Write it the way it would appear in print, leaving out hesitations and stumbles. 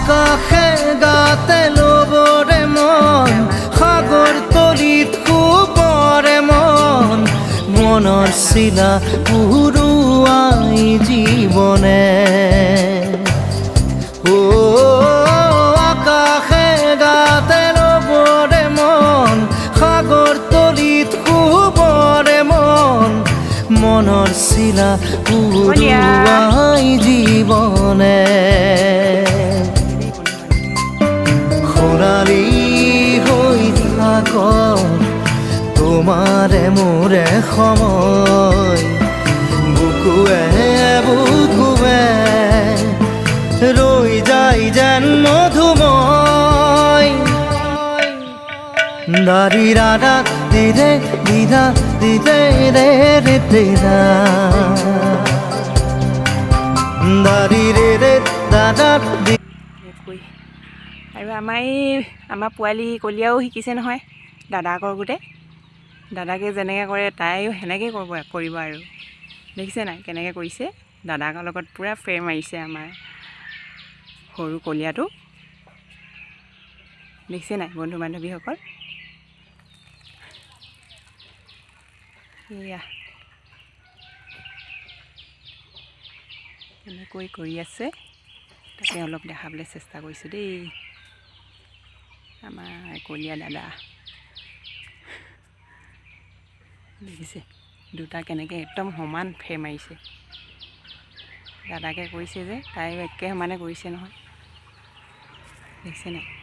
আকাশে গাতে ল'বৰে মন সাগৰ তলিত শুবৰে মন মনৰ চিলা উৰুৱাই জীৱনে আকাশে গাতে ল'বৰে মন সাগৰ তলিত শুবৰে মন মনৰ চিলা উৰুৱাই জীৱনে খৰালি হৈ থাক তোমাৰে মোৰে সময় বুকুৱে বুকুৱে ৰৈ যায় যেন মধুময় দাৰি ৰাধা দিদে দিদা দিদে ৰে ৰে দিদা দাৰি ৰে ৰে দাদা আৰু আমাৰ পোৱালি কলিয়াও শিকিছে নহয় দাদাকৰ গোটেই দাদাকে যেনেকৈ কৰে তাইও সেনেকৈ কৰিব আৰু দেখিছে নাই কেনেকৈ কৰিছে দাদাকৰ লগত পূৰা ফ্ৰেম মাৰিছে আমাৰ সৰু কলিয়াটো দেখিছে নাই বন্ধু বান্ধৱীসকল এয়া এনেকৈ কৰি আছে তাকে অলপ দেখাবলৈ চেষ্টা কৰিছোঁ দেই আমাৰ কলীয়া দাদা দেখিছে দুটা কেনেকৈ একদম সমান ফ্ৰেম মাৰিছে দাদাকে কৰিছে যে তাইও একে সমানে কৰিছে নহয় দেখিছে নাই